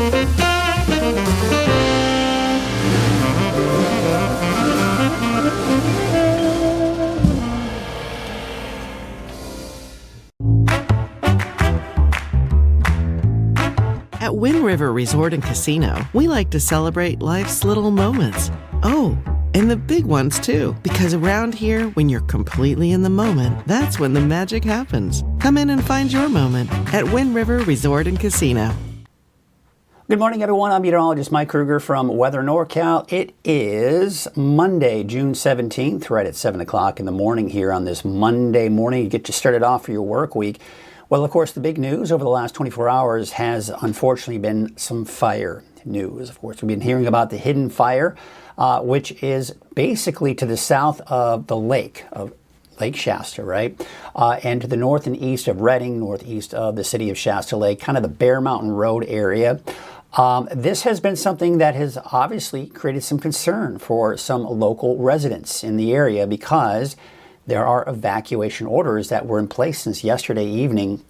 At Wind River Resort and Casino, we like to celebrate life's little moments. Oh, and the big ones too, because around here, when you're completely in the moment, that's when the magic happens. Come in and find your moment at Wind River Resort and Casino. Good morning, everyone. I'm meteorologist Mike Kruger from Weather NorCal. It is Monday, June 17th, right at 7 o'clock in the morning here on this Monday morning. You get you started off for your work week. Well, of course, the big news over the last 24 hours has unfortunately been some fire news. Of course, we've been hearing about the hidden fire, which is basically to the south of the lake, of Lake Shasta, right? And to the north and east of Redding, northeast of the city of Shasta Lake, kind of the Bear Mountain Road area. This has been something that has obviously created some concern for some local residents in the area because there are evacuation orders that were in place since yesterday evening,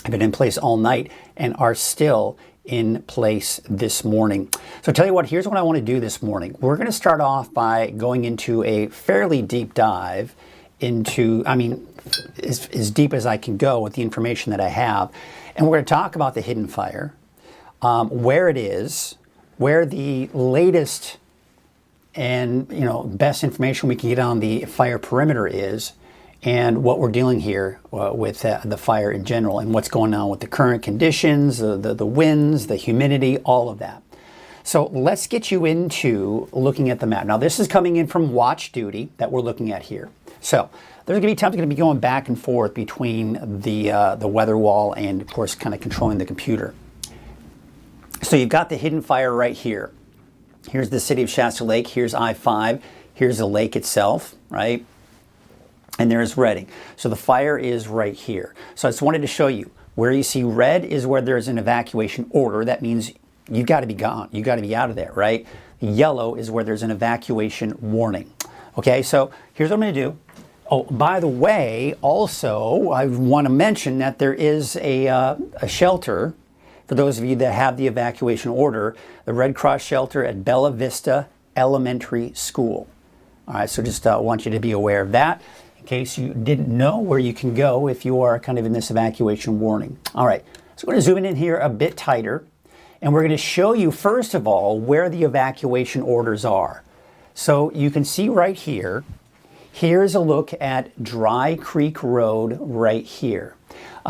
have been in place all night, and are still in place this morning. So I'll tell you what, here's what I want to do this morning. We're going to start off by going into a fairly deep dive into, as deep as I can go with the information that I have. And we're going to talk about the hidden fire, where it is, where the latest and best information we can get on the fire perimeter is, and what we're dealing here with the fire in general, and what's going on with the current conditions, the winds, the humidity, all of that. So let's get you into looking at the map. Now this is coming in from watch duty that we're looking at here. So there's going to be times going to be going back and forth between the weather wall and, of course, kind of controlling the computer. So you've got the hidden fire right here. Here's the city of Shasta Lake. Here's I-5. Here's the lake itself, right? And there's Redding. So the fire is right here. So I just wanted to show you where you see red is where there's an evacuation order. That means you've got to be gone. You've got to be out of there, right? Yellow is where there's an evacuation warning. Okay, so here's what I'm going to do. Oh, by the way, also, I want to mention that there is a shelter for those of you that have the evacuation order, the Red Cross shelter at Bella Vista Elementary School. All right, so just want you to be aware of that in case you didn't know where you can go if you are kind of in this evacuation warning. All right, so we're going to zoom in here a bit tighter, and we're going to show you, first of all, where the evacuation orders are. So you can see right here, here's a look at Dry Creek Road right here.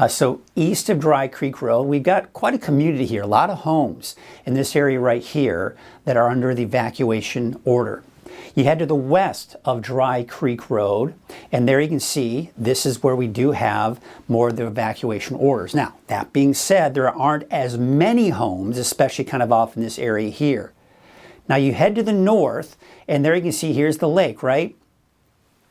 So east of Dry Creek Road, we've got quite a community here, a lot of homes in this area right here that are under the evacuation order. You head to the west of Dry Creek Road, and there you can see this is where we do have more of the evacuation orders. Now, that being said, there aren't as many homes, especially kind of off in this area here. Now you head to the north, and there you can see here's the lake, right?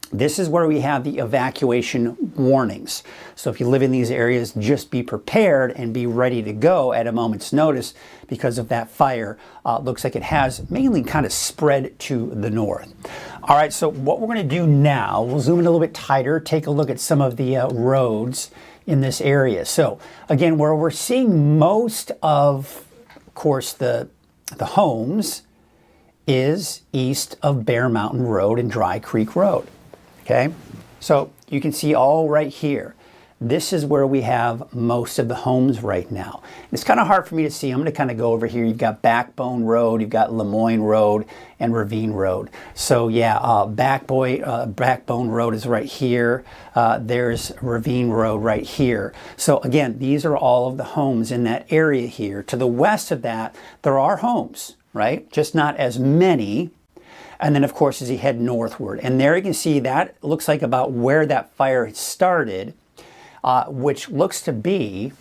This is where we have the evacuation warnings. So if you live in these areas, just be prepared and be ready to go at a moment's notice because of that fire. Looks like it has mainly kind of spread to the north. All right, so what we're going to do now, we'll zoom in a little bit tighter, take a look at some of the roads in this area. So again, where we're seeing most of course, the homes is east of Bear Mountain Road and Dry Creek Road. Okay, so you can see all right here. This is where we have most of the homes right now. It's kind of hard for me to see. I'm going to kind of go over here. You've got Backbone Road, you've got Lemoyne Road, and Ravine Road. So yeah, Backbone Road is right here. There's Ravine Road right here. So again, these are all of the homes in that area here. To the west of that, there are homes, right? Just not as many. And then, of course, as you head northward. And there you can see that looks like about where that fire started, which looks to be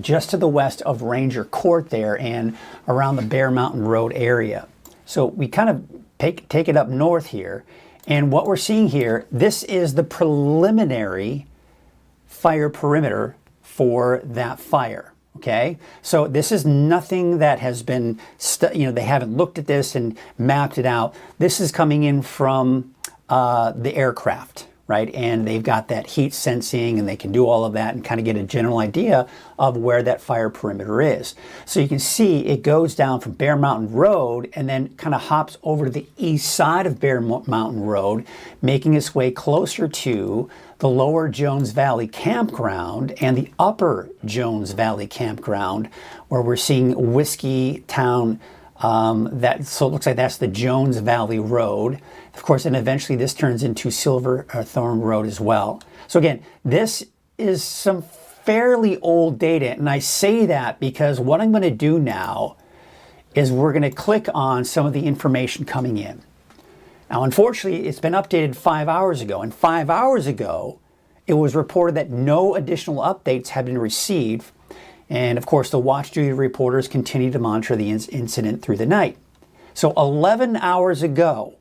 just to the west of Ranger Court there and around the Bear Mountain Road area. So we kind of take it up north here. And what we're seeing here, this is the preliminary fire perimeter for that fire. Okay, so this is nothing that has been, they haven't looked at this and mapped it out. This is coming in from the aircraft, right? And they've got that heat sensing, and they can do all of that and kind of get a general idea of where that fire perimeter is. So you can see it goes down from Bear Mountain Road and then kind of hops over to the east side of Bear Mountain Road, making its way closer to the Lower Jones Valley Campground and the Upper Jones Valley Campground, where we're seeing Whiskey Town. So it looks like that's the Jones Valley Road. Of course, and eventually this turns into Silverthorne Road as well. So again, this is some fairly old data, and I say that because what I'm going to do now is we're going to click on some of the information coming in. Now, unfortunately, it's been updated 5 hours ago, and 5 hours ago, it was reported that no additional updates had been received. And of course, the watch duty reporters continue to monitor the incident through the night. So 11 hours ago,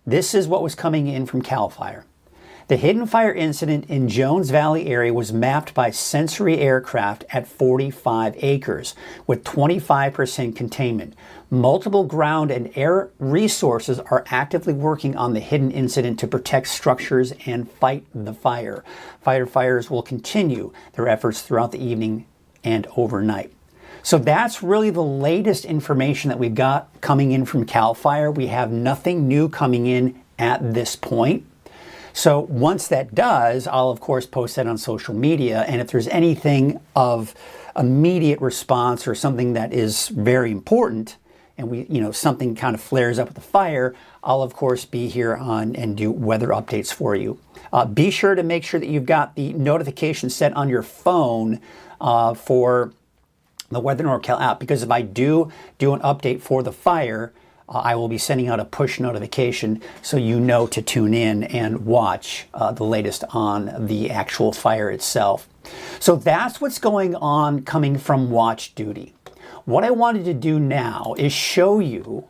this is what was coming in from CAL FIRE. The hidden fire incident in Jones Valley area was mapped by Sensory Aircraft at 45 acres with 25% containment. Multiple ground and air resources are actively working on the hidden incident to protect structures and fight the fire. Firefighters will continue their efforts throughout the evening and overnight. So that's really the latest information that we've got coming in from CAL FIRE. We have nothing new coming in at this point. So once that does, I'll of course post that on social media. And if there's anything of immediate response or something that is very important, and something kind of flares up with the fire, I'll of course be here on and do weather updates for you. Be sure to make sure that you've got the notification set on your phone for the Weather NorCal app, because if I do an update for the fire, I will be sending out a push notification so you know to tune in and watch the latest on the actual fire itself. So that's what's going on coming from watch duty. What I wanted to do now is show you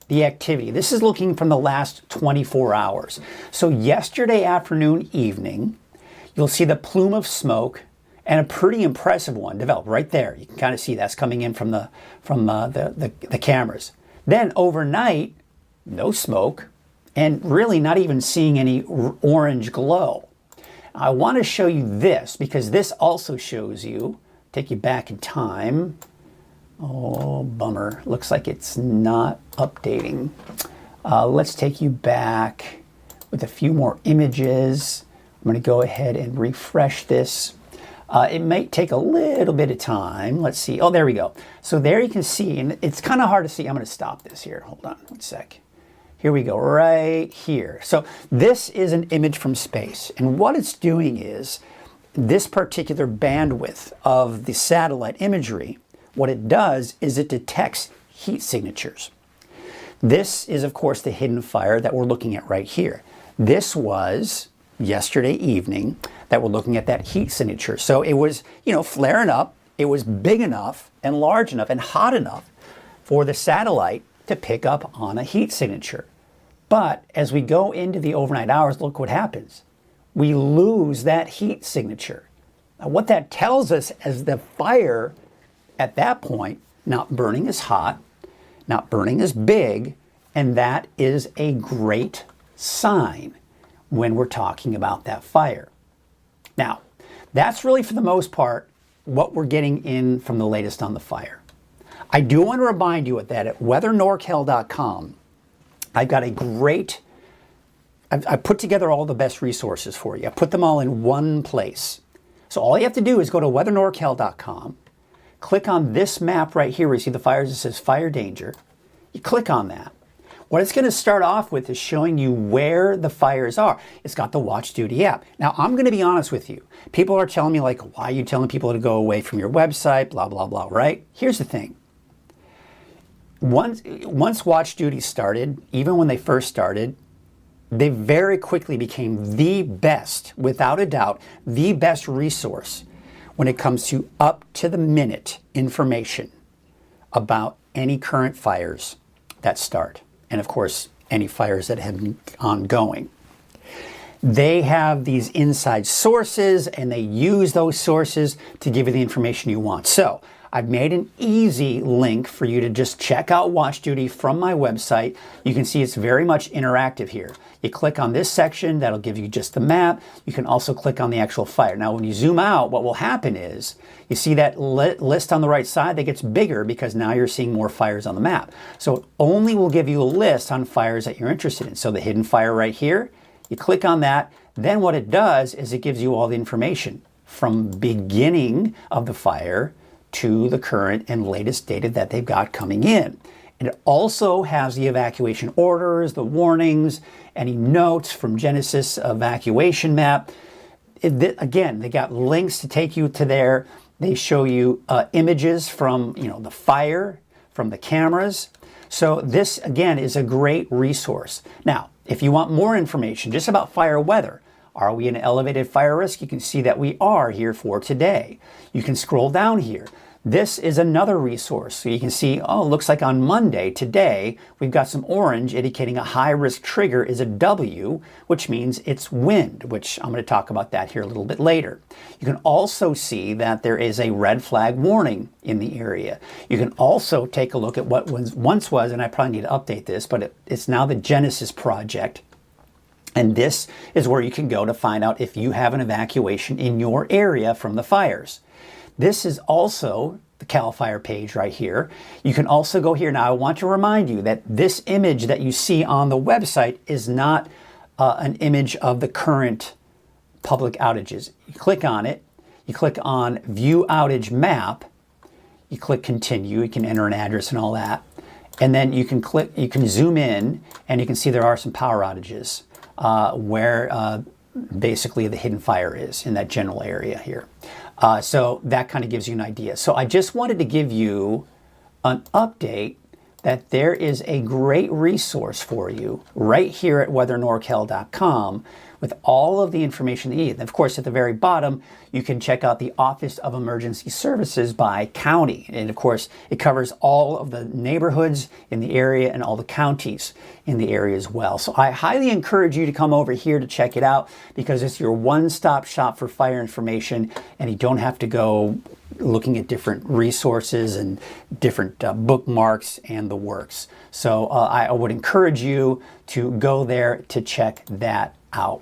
the activity. This is looking from the last 24 hours. So yesterday afternoon, evening, you'll see the plume of smoke and a pretty impressive one developed right there. You can kind of see that's coming in from the cameras. Then overnight, no smoke, and really not even seeing any orange glow. I want to show you this because this also shows you, take you back in time. Oh, bummer. Looks like it's not updating. Let's take you back with a few more images. I'm going to go ahead and refresh this. It might take a little bit of time. Let's see. Oh, there we go. So there you can see, and it's kind of hard to see. I'm going to stop this here. Hold on one sec. Here we go, right here. So this is an image from space. And what it's doing is this particular bandwidth of the satellite imagery, what it does is it detects heat signatures. This is, of course, the hidden fire that we're looking at right here. This was yesterday evening that we're looking at that heat signature. So it was, flaring up. It was big enough and large enough and hot enough for the satellite to pick up on a heat signature. But as we go into the overnight hours, look what happens. We lose that heat signature. Now, what that tells us is the fire at that point not burning as hot, not burning as big, and that is a great sign when we're talking about that fire. Now, that's really, for the most part, what we're getting in from the latest on the fire. I do want to remind you that at weathernorcal.com, I've got a great, I've put together all the best resources for you. I put them all in one place. So all you have to do is go to weathernorcal.com, click on this map right here where you see the fires. It says fire danger. You click on that. What it's going to start off with is showing you where the fires are. It's got the Watch Duty app. Now, I'm going to be honest with you. People are telling me, like, why are you telling people to go away from your website, blah, blah, blah, right? Here's the thing. Once Watch Duty started, even when they first started, they very quickly became the best, without a doubt, the best resource when it comes to up-to-the-minute information about any current fires that start. And of course, any fires that have been ongoing. They have these inside sources, and they use those sources to give you the information you want. So I've made an easy link for you to just check out Watch Duty from my website. You can see it's very much interactive here. You click on this section, that'll give you just the map. You can also click on the actual fire. Now, when you zoom out, what will happen is you see that list on the right side that gets bigger because now you're seeing more fires on the map. So it only will give you a list on fires that you're interested in. So the hidden fire right here, you click on that. Then what it does is it gives you all the information from beginning of the fire to the current and latest data that they've got coming in. And it also has the evacuation orders, the warnings, any notes from Genesis evacuation map. Again, they got links to take you to there. They show you images from the fire, from the cameras. So this, again, is a great resource. Now, if you want more information just about fire weather, are we in elevated fire risk? You can see that we are here for today. You can scroll down here. This is another resource. So you can see, oh, it looks like on Monday, today, we've got some orange indicating a high risk trigger is a W, which means it's wind, which I'm going to talk about that here a little bit later. You can also see that there is a red flag warning in the area. You can also take a look at what once was, and I probably need to update this, but it's now the Genesis project. And this is where you can go to find out if you have an evacuation in your area from the fires. This is also the CAL FIRE page right here. You can also go here. Now, I want to remind you that this image that you see on the website is not an image of the current public outages. You click on it. You click on View Outage Map. You click Continue. You can enter an address and all that. And then you can zoom in, and you can see there are some power outages where basically the hidden fire is in that general area here. So that kind of gives you an idea. So I just wanted to give you an update that there is a great resource for you right here at weathernorcal.com with all of the information that you need. And of course, at the very bottom, you can check out the Office of Emergency Services by county. And of course, it covers all of the neighborhoods in the area and all the counties in the area as well. So I highly encourage you to come over here to check it out because it's your one-stop shop for fire information, and you don't have to go looking at different resources and different bookmarks and the works. So I would encourage you to go there to check that out.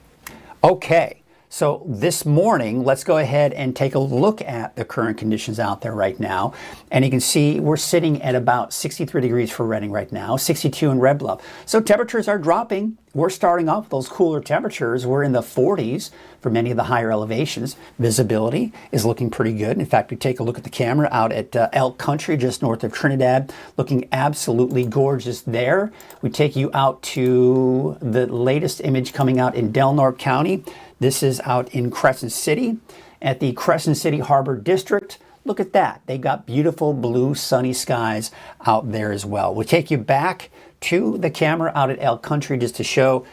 Okay, so this morning, let's go ahead and take a look at the current conditions out there right now. And you can see we're sitting at about 63 degrees for Redding right now, 62 in Red Bluff. So temperatures are dropping. We're starting off with those cooler temperatures. We're in the 40s for many of the higher elevations. Visibility is looking pretty good. In fact, we take a look at the camera out at Elk Country, just north of Trinidad, looking absolutely gorgeous there. We take you out to the latest image coming out in Del Norte County. This is out in Crescent City at the Crescent City Harbor District. Look at that. They got beautiful blue sunny skies out there as well. We'll take you back to the camera out at Elk Country just to show,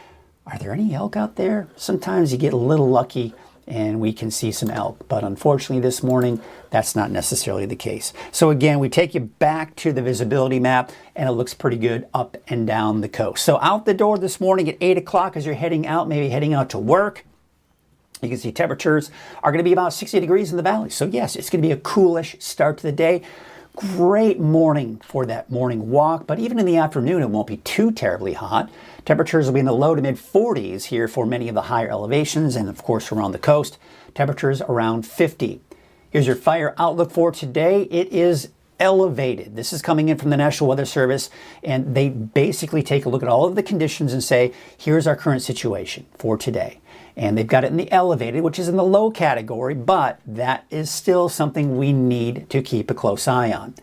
are there any elk out there? Sometimes you get a little lucky and we can see some elk, but unfortunately this morning, that's not necessarily the case. So again, we take you back to the visibility map and it looks pretty good up and down the coast. So out the door this morning at 8 o'clock as you're heading out, maybe heading out to work, you can see temperatures are going to be about 60 degrees in the valley. So yes, it's going to be a coolish start to the day. Great morning for that morning walk, but even in the afternoon, it won't be too terribly hot. Temperatures will be in the low to mid 40s here for many of the higher elevations and of course around the coast. Temperatures around 50. Here's your fire outlook for today. It is elevated. This is coming in from the National Weather Service, and they basically take a look at all of the conditions and say, here's our current situation for today. And they've got it in the elevated, which is in the low category, but that is still something we need to keep a close eye on.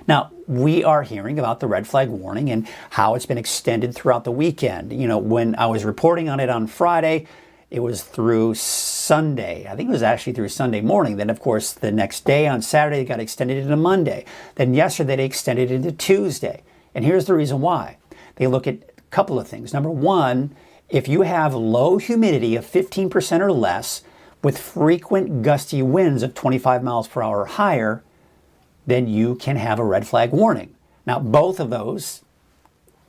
Now, we are hearing about the red flag warning and how it's been extended throughout the weekend. You know, when I was reporting on it on Friday, it was through Sunday. I think it was actually through Sunday morning. Then, of course, the next day on Saturday, it got extended into Monday. Then yesterday, they extended it into Tuesday. And here's the reason why. They look at a couple of things. Number one, if you have low humidity of 15% or less with frequent gusty winds of 25 miles per hour or higher, then you can have a red flag warning. Now, both of those,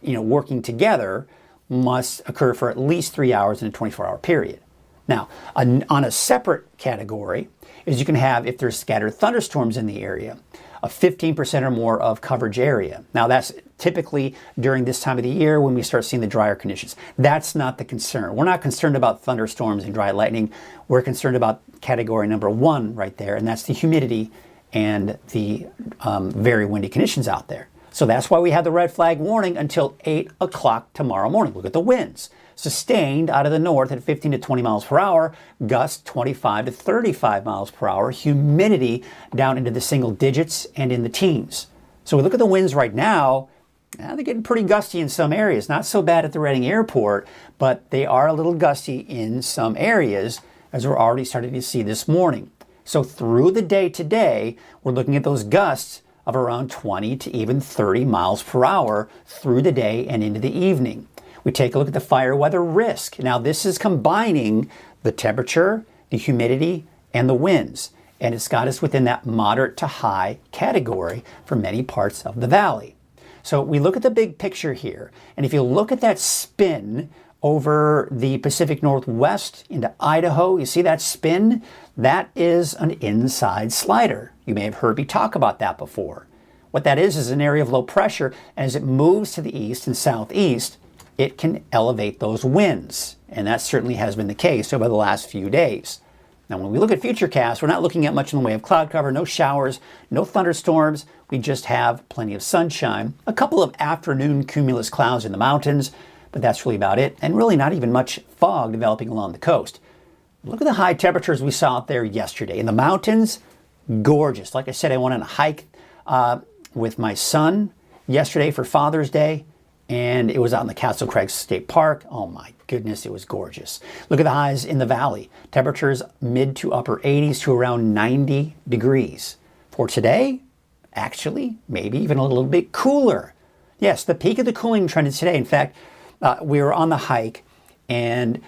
working together must occur for at least 3 hours in a 24-hour period. Now, on a separate category is you can have, if there's scattered thunderstorms in the area, a 15% or more of coverage area. Now that's typically during this time of the year when we start seeing the drier conditions. That's not the concern. We're not concerned about thunderstorms and dry lightning. We're concerned about category number 1 right there, and that's the humidity and the very windy conditions out there. So that's why we have the red flag warning until 8 o'clock tomorrow morning. Look at the winds. Sustained out of the north at 15 to 20 miles per hour, gusts 25 to 35 miles per hour, humidity down into the single digits and in the teens. So we look at the winds right now, they're getting pretty gusty in some areas. Not so bad at the Reading Airport, but they are a little gusty in some areas, as we're already starting to see this morning. So through the day today, we're looking at those gusts of around 20 to even 30 miles per hour through the day and into the evening. We take a look at the fire weather risk. Now this is combining the temperature, the humidity, and the winds. And it's got us within that moderate to high category for many parts of the valley. So we look at the big picture here. And if you look at that spin over the Pacific Northwest into Idaho, you see that spin? That is an inside slider. You may have heard me talk about that before. What that is an area of low pressure, and as it moves to the east and southeast, it can elevate those winds. And that certainly has been the case over the last few days. Now, when we look at futurecasts, we're not looking at much in the way of cloud cover, no showers, no thunderstorms. We just have plenty of sunshine, a couple of afternoon cumulus clouds in the mountains, but that's really about it. And really not even much fog developing along the coast. Look at the high temperatures we saw out there yesterday. In the mountains, gorgeous. Like I said, I went on a hike with my son yesterday for Father's Day, and it was out in the Castle Craig State Park. Oh my goodness, it was gorgeous. Look at the highs in the valley. Temperatures mid to upper 80s to around 90 degrees. For today, actually, maybe even a little bit cooler. Yes, the peak of the cooling trend is today. In fact, we were on the hike, and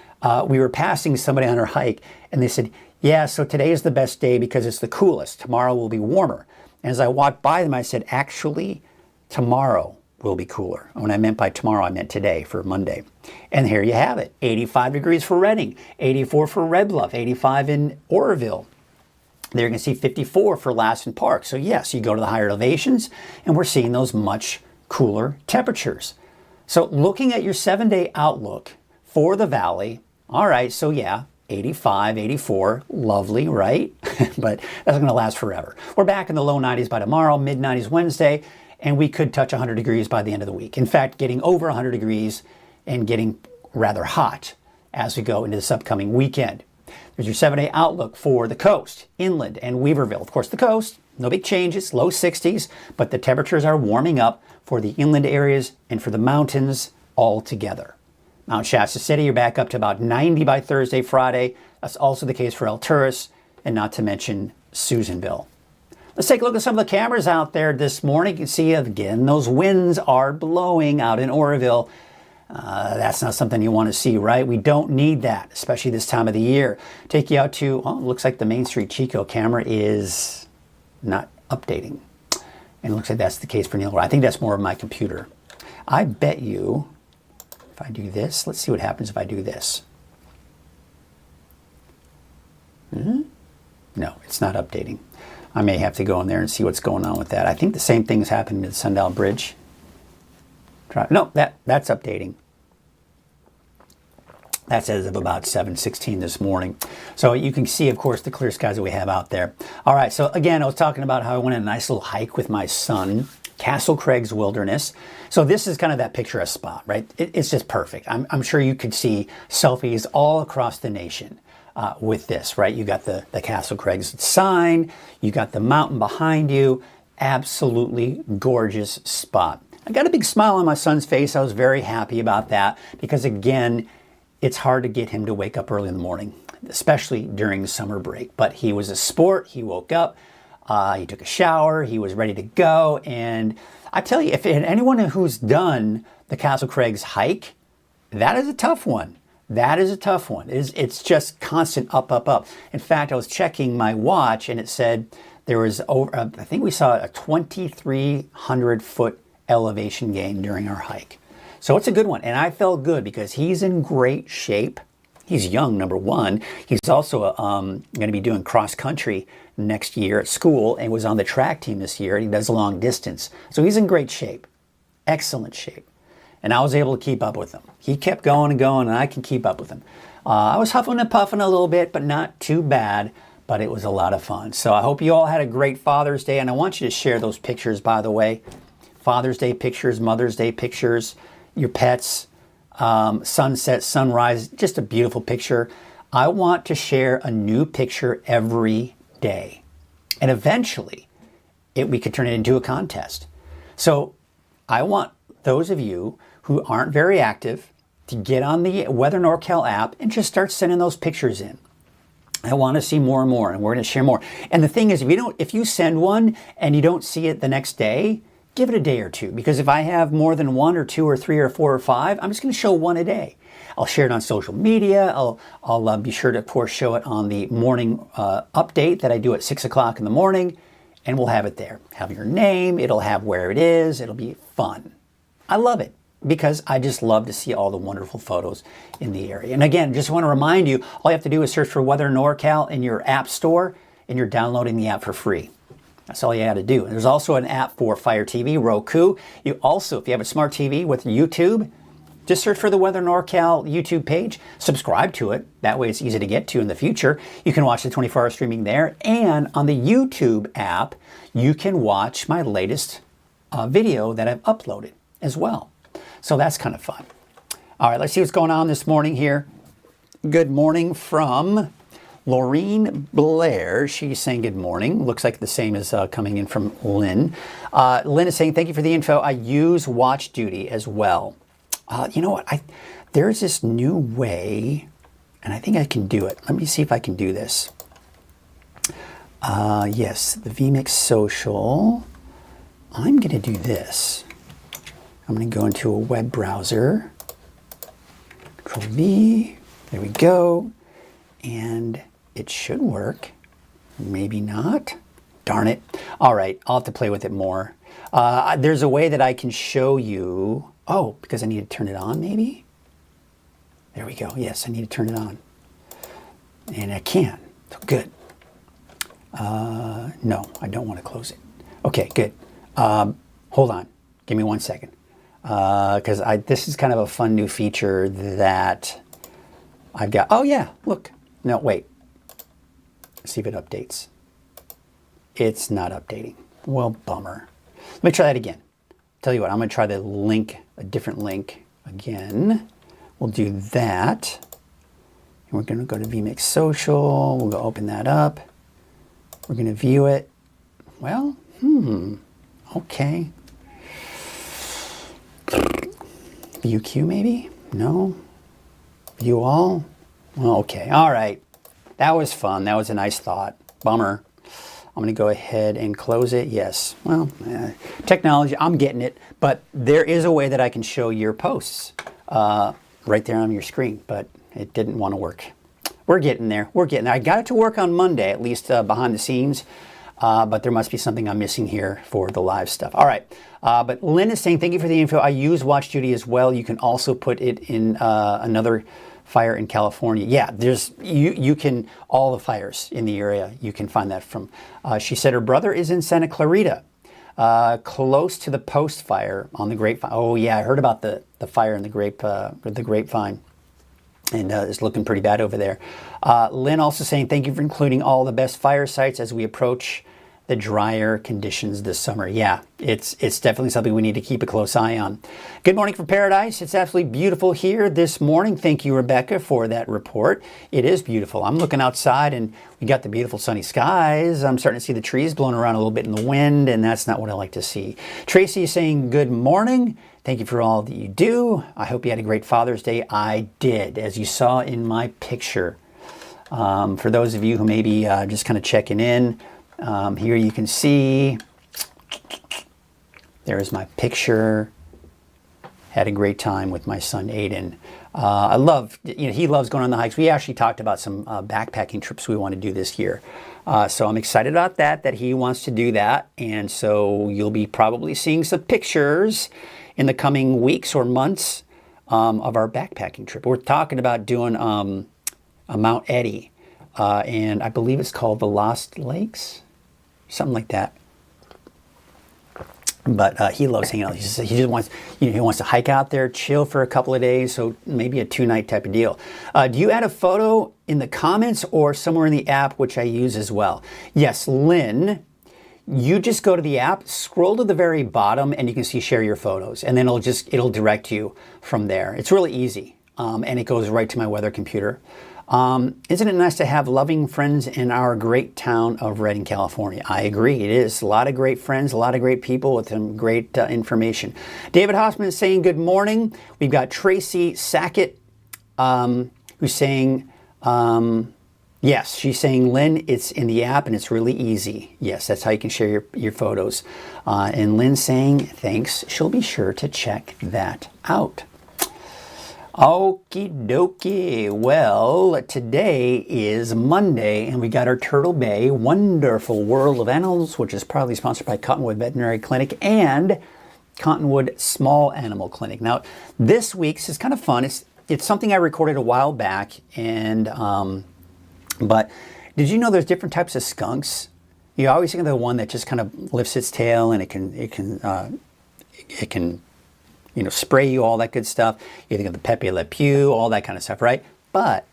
we were passing somebody on our hike, and they said, yeah, so today is the best day because it's the coolest. Tomorrow will be warmer. And as I walked by them, I said, actually, tomorrow will be cooler. When I meant by tomorrow, I meant today for Monday. And here you have it. 85 degrees for Reading, 84 for Red Bluff, 85 in Oroville. There you can see 54 for Lassen Park. So yes, you go to the higher elevations, and we're seeing those much cooler temperatures. So looking at your 7-day outlook for the valley, all right, so yeah, 85, 84, lovely, right? But that's going to last forever. We're back in the low 90s by tomorrow, mid 90s Wednesday, and we could touch 100 degrees by the end of the week. In fact, getting over 100 degrees and getting rather hot as we go into this upcoming weekend. There's your 7-day outlook for the coast, inland, and Weaverville. Of course, the coast, no big changes, low 60s, but the temperatures are warming up for the inland areas and for the mountains altogether. Mount Shasta City, you're back up to about 90 by Thursday, Friday. That's also the case for Alturas, and not to mention Susanville. Let's take a look at some of the cameras out there this morning. You can see, again, those winds are blowing out in Oroville. That's not something you want to see, right? We don't need that, especially this time of the year. Take you out to, oh, it looks like the Main Street Chico camera is not updating. And it looks like that's the case for Neil. I think that's more of my computer. I bet you, if I do this, let's see what happens if I do this. No, it's not updating. I may have to go in there and see what's going on with that. I think the same thing's happening to the Sundial Bridge. No, that's updating. That's as of about 7:16 this morning. So you can see, of course, the clear skies that we have out there. All right, so again, I was talking about how I went on a nice little hike with my son, Castle Craig's Wilderness. So this is kind of that picturesque spot, right? It's just perfect. I'm sure you could see selfies all across the nation with this, right? You got the Castle Craig's sign, you got the mountain behind you. Absolutely gorgeous spot. I got a big smile on my son's face. I was very happy about that because, again, it's hard to get him to wake up early in the morning, especially during summer break. But he was a sport. He woke up, he took a shower, he was ready to go. And I tell you, if anyone who's done the Castle Craig's hike, that is a tough one. That is a tough one. It's just constant up, up, up. In fact, I was checking my watch and it said there was over, I think we saw a 2,300 foot elevation gain during our hike. So it's a good one. And I felt good because he's in great shape. He's young, number one. He's also going to be doing cross country next year at school and was on the track team this year. He does long distance. So he's in great shape, excellent shape. And I was able to keep up with him. He kept going and going, and I can keep up with him. I was huffing and puffing a little bit, but not too bad. But it was a lot of fun. So I hope you all had a great Father's Day. And I want you to share those pictures, by the way. Father's Day pictures, Mother's Day pictures, your pets, sunset, sunrise, just a beautiful picture. I want to share a new picture every day. And eventually, we could turn it into a contest. So I want those of you who aren't very active to get on the Weather NorCal app and just start sending those pictures in. I want to see more and more, and we're going to share more. And the thing is, if you send one and you don't see it the next day, give it a day or two. Because if I have more than 1 or 2 or 3 or 4 or 5, I'm just going to show one a day. I'll share it on social media. I'll be sure to, of course, show it on the morning update that I do at 6 o'clock in the morning, and we'll have it there. Have your name. It'll have where it is. It'll be fun. I love it because I just love to see all the wonderful photos in the area. And again, just want to remind you, all you have to do is search for Weather NorCal in your app store, and you're downloading the app for free. That's all you had to do. And there's also an app for Fire TV, Roku. You also, if you have a smart TV with YouTube, just search for the Weather NorCal YouTube page, subscribe to it. That way it's easy to get to in the future. You can watch the 24-hour streaming there. And on the YouTube app, you can watch my latest video that I've uploaded as well. So that's kind of fun. All right, let's see what's going on this morning here. Good morning from Laureen Blair. She's saying good morning. Looks like the same is coming in from Lynn. Lynn is saying, thank you for the info. I use Watch Duty as well. You know what? There's this new way, and I think I can do it. Let me see if I can do this. Yes, the vMix Social. I'm going to do this. I'm going to go into a web browser. Control V. There we go. And it should work. Maybe not. Darn it. All right, I'll have to play with it more. There's a way that I can show you. Oh, because I need to turn it on, maybe? There we go. Yes, I need to turn it on. And I can. So good. No, I don't want to close it. Okay, good. Hold on. Give me 1 second. Because this is kind of a fun new feature that I've got. Oh, yeah. Look. No, wait. Let's see if it updates. It's not updating. Well, bummer. Let me try that again. Tell you what, I'm going to try the link, a different link again. We'll do that. And we're going to go to vMix Social. We'll go open that up. We're going to view it. Well, okay. View queue maybe? No. View all? Well, okay. All right. That was fun. That was a nice thought. Bummer. I'm going to go ahead and close it. Yes. Well, technology, I'm getting it. But there is a way that I can show your posts right there on your screen. But it didn't want to work. We're getting there. We're getting there. I got it to work on Monday, at least behind the scenes. But there must be something I'm missing here for the live stuff. All right. But Lynn is saying, thank you for the info. I use Watch Duty as well. You can also put it in another fire in California. Yeah, there's you can, all the fires in the area, you can find that from. She said her brother is in Santa Clarita, close to the Post fire on the Grapevine. Oh yeah, I heard about the fire in the Grapevine. And it's looking pretty bad over there. Lynn also saying, thank you for including all the best fire sites as we approach the drier conditions this summer. Yeah, it's definitely something we need to keep a close eye on. Good morning from Paradise. It's absolutely beautiful here this morning. Thank you, Rebecca, for that report. It is beautiful. I'm looking outside and we got the beautiful sunny skies. I'm starting to see the trees blowing around a little bit in the wind, and that's not what I like to see. Tracy is saying, good morning. Thank you for all that you do. I hope you had a great Father's Day. I did, as you saw in my picture. For those of you who may be just kind of checking in, here you can see, there's my picture. Had a great time with my son, Aiden. I love, he loves going on the hikes. We actually talked about some backpacking trips we want to do this year. So I'm excited about that he wants to do that. And so you'll be probably seeing some pictures in the coming weeks or months of our backpacking trip. We're talking about doing a Mount Eddy and I believe it's called the Lost Lakes, something like that. But he loves hanging out. He just wants, he wants to hike out there, chill for a couple of days. So maybe a 2-night type of deal. Do you add a photo in the comments or somewhere in the app, which I use as well? Yes, Lynn, you just go to the app, scroll to the very bottom, and you can see share your photos, and then it'll direct you from there. It's really easy, and it goes right to my weather computer. Isn't it nice to have loving friends in our great town of Redding, California? I agree, it is. A lot of great friends, a lot of great people with some great information. David Hoffman is saying good morning. We've got Tracy Sackett, who's saying, yes, she's saying, Lynn, it's in the app and it's really easy. Yes, that's how you can share your photos. And Lynn's saying, thanks, she'll be sure to check that out. Okie dokie. Well, today is Monday, and we got our Turtle Bay Wonderful World of Animals, which is proudly sponsored by Cottonwood Veterinary Clinic and Cottonwood Small Animal Clinic. Now, this week's is kind of fun. It's something I recorded a while back, and but did you know there's different types of skunks? You always think of the one that just kind of lifts its tail and it can spray you, all that good stuff. You think of the Pepe Le Pew, all that kind of stuff, right? But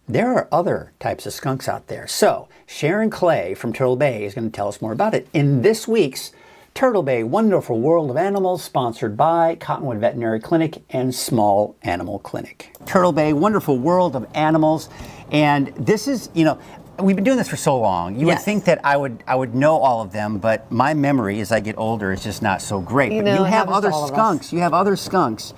there are other types of skunks out there. So Sharon Clay from Turtle Bay is going to tell us more about it in this week's Turtle Bay Wonderful World of Animals, sponsored by Cottonwood Veterinary Clinic and Small Animal Clinic. Turtle Bay Wonderful World of Animals. And this is, we've been doing this for so long. You would think that I would know all of them, but my memory as I get older is just not so great. But you have other skunks. You have other skunks.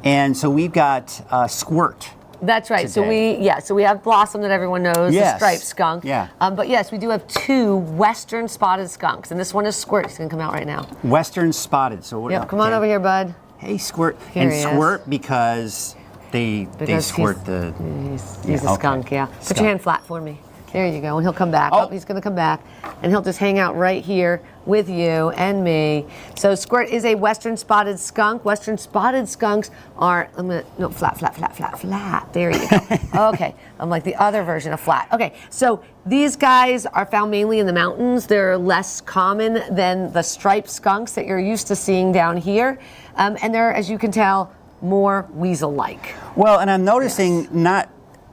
And so we've got Squirt. That's right. Today. So we have Blossom that everyone knows, yes. the striped skunk. Yeah. But yes, we do have 2 western spotted skunks, and this one is Squirt. He's going to come out right now. Western spotted. So what? Yep, come on over here, bud. Hey, Squirt. Here and Squirt because they squirt the. He's a skunk. Yeah. Put your hand flat for me. There you go, and he'll come back. Oh, he's going to come back, and he'll just hang out right here with you and me. So Squirt is a western spotted skunk. Western spotted skunks are, flat. There you go. Okay, I'm like the other version of flat. Okay, so these guys are found mainly in the mountains. They're less common than the striped skunks that you're used to seeing down here. And they're, as you can tell, more weasel-like. Well, and I'm noticing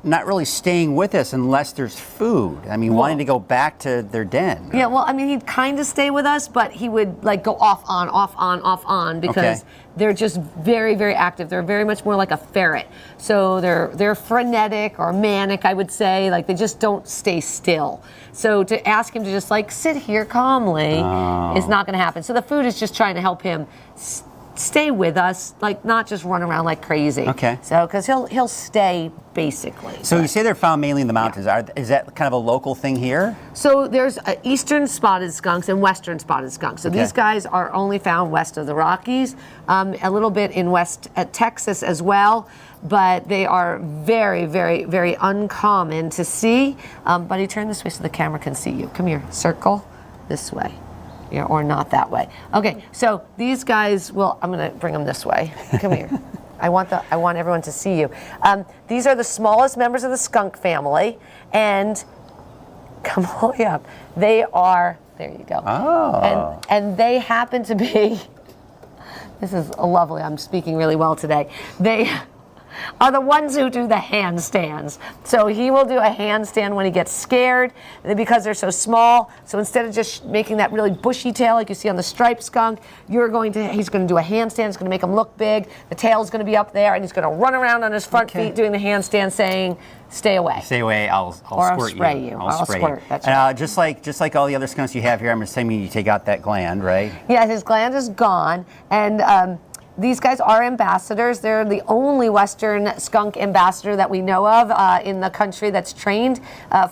not really staying with us unless there's food. I mean, wanting to go back to their den. Yeah, well, I mean, he'd kind of stay with us, but he would go off on because they're just very, very active. They're very much more like a ferret. So they're frenetic or manic, I would say. Like, they just don't stay still. So to ask him to just sit here calmly is not going to happen. So the food is just trying to help him stay with us, not just run around like crazy. Okay. So, because he'll stay basically. So you say they're found mainly in the mountains. Yeah. Is that kind of a local thing here? So there's eastern spotted skunks and western spotted skunks. So these guys are only found west of the Rockies, a little bit in west Texas as well. But they are very, very, very uncommon to see. Buddy, turn this way so the camera can see you. Come here, circle this way. Yeah, or not that way. Okay, so these guys I'm going to bring them this way. Come here. I want everyone to see you. These are the smallest members of the skunk family, and come all the way up. They are, there you go. Oh. And they happen to be, this is lovely, I'm speaking really well today. They are the ones who do the handstands. So he will do a handstand when he gets scared because they're so small. So instead of just making that really bushy tail like you see on the striped skunk, he's going to do a handstand. It's going to make him look big. The tail's going to be up there, and he's going to run around on his front feet doing the handstand saying, stay away. Stay away, I'll spray you. I'll squirt. That's right. Just like all the other skunks you have here, I'm assuming you take out that gland, right? Yeah, his gland is gone, and these guys are ambassadors. They're the only Western skunk ambassador that we know of in the country that's trained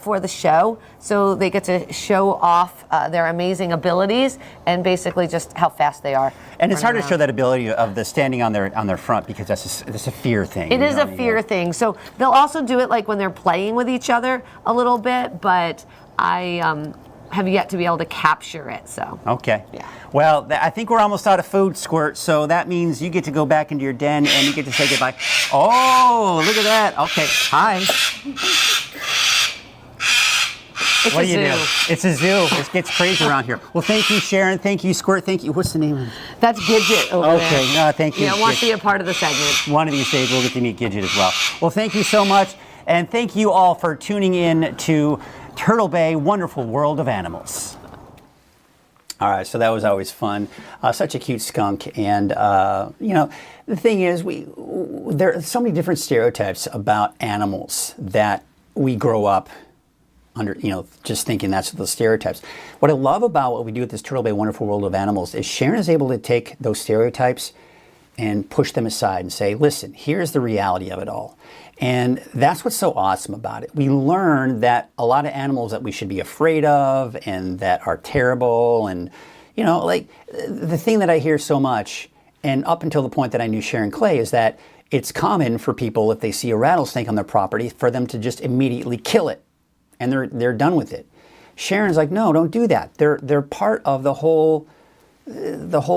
for the show. So they get to show off their amazing abilities and basically just how fast they are. And it's hard to show that ability of the standing on their front because that's a fear thing. It is a fear thing. So they'll also do it when they're playing with each other a little bit, but I have yet to be able to capture it. So okay. Yeah. Well, I think we're almost out of food, Squirt. So that means you get to go back into your den and you get to say goodbye. Oh, look at that. Okay. Hi. It's what a do you zoo. do? It's a zoo. It gets crazy around here. Well, thank you, Sharon. Thank you, Squirt. Thank you. What's the name of it? That's Gidget over there. Okay, no, thank you. Yeah, wants to be a part of the segment. One of these days we'll get to meet Gidget as well. Well, thank you so much. And thank you all for tuning in to Turtle Bay, Wonderful World of Animals. All right, so that was always fun. Such a cute skunk. And, you know, the thing is, there are so many different stereotypes about animals that we grow up under, you know, just thinking that's the stereotypes. What I love about what we do at this Turtle Bay Wonderful World of Animals is Sharon is able to take those stereotypes and push them aside and say, listen, here's the reality of it all. And that's what's so awesome about it. We learn that a lot of animals that we should be afraid of and that are terrible. And, you know, like the thing that I hear so much, and up until the point that I knew Sharon Clay, is that it's common for people, if they see a rattlesnake on their property, for them to just immediately kill it. And they're done with it. Sharon's like, no, don't do that. They're part of the whole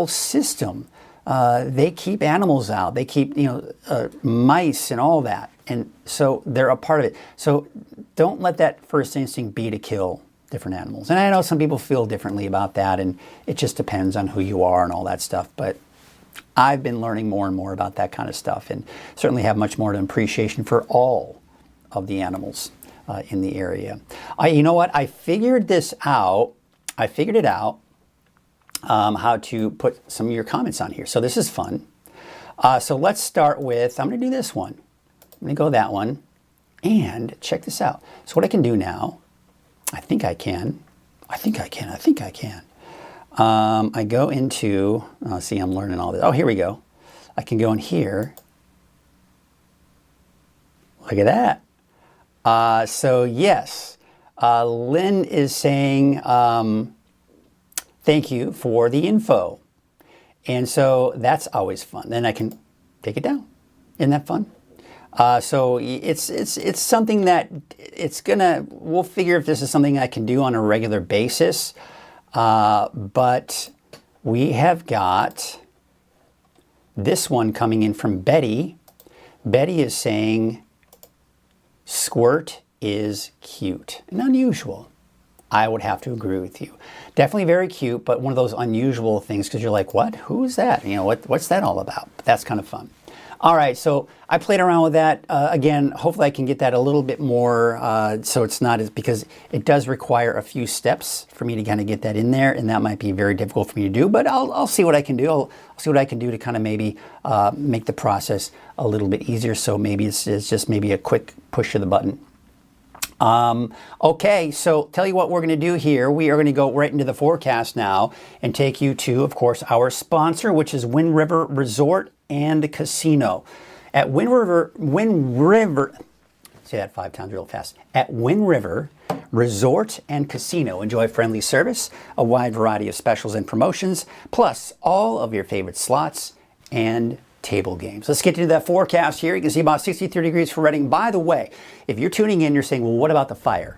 system. They keep animals out. They keep, you know, mice and all that. And so they're a part of it. So don't let that first instinct be to kill different animals. And I know some people feel differently about that, and it just depends on who you are and all that stuff. But I've been learning more and more about that kind of stuff, and certainly have much more of an appreciation for all of the animals in the area. You know what? I figured this out. I figured it out. How to put some of your comments on here. So this is fun. So let's start with, I'm going to do this one. I'm going to go that one. And check this out. So what I can do now, I think I can. I go into, see, I'm learning all this. Oh, here we go. I can go in here. Look at that. So yes, Lynn is saying, thank you for the info. And so that's always fun. Then I can take it down. Isn't that fun? So it's something that we'll figure if this is something I can do on a regular basis. But we have got this one coming in from Betty. Betty is saying, Squirt is cute and unusual. I would have to agree with you. Definitely very cute, but one of those unusual things because you're like, what? Who is that? You know, what's that all about? But that's kind of fun. All right, so I played around with that. Again, hopefully I can get that a little bit more so it's not as, because it does require a few steps for me to kind of get that in there, and that might be very difficult for me to do, but I'll see what I can do. I'll see what I can do to kind of maybe make the process a little bit easier, so maybe it's just maybe a quick push of the button. Okay, so tell you what we're going to do here. We are going to go right into the forecast now and take you to, of course, our sponsor, which is Wind River Resort and Casino. At Wind River, say that 5 times real fast. At Wind River Resort and Casino, enjoy friendly service, a wide variety of specials and promotions, plus all of your favorite slots and table games. Let's get into that forecast here. You can see about 63 degrees for Redding. By the way, if you're tuning in, you're saying, well, what about the fire?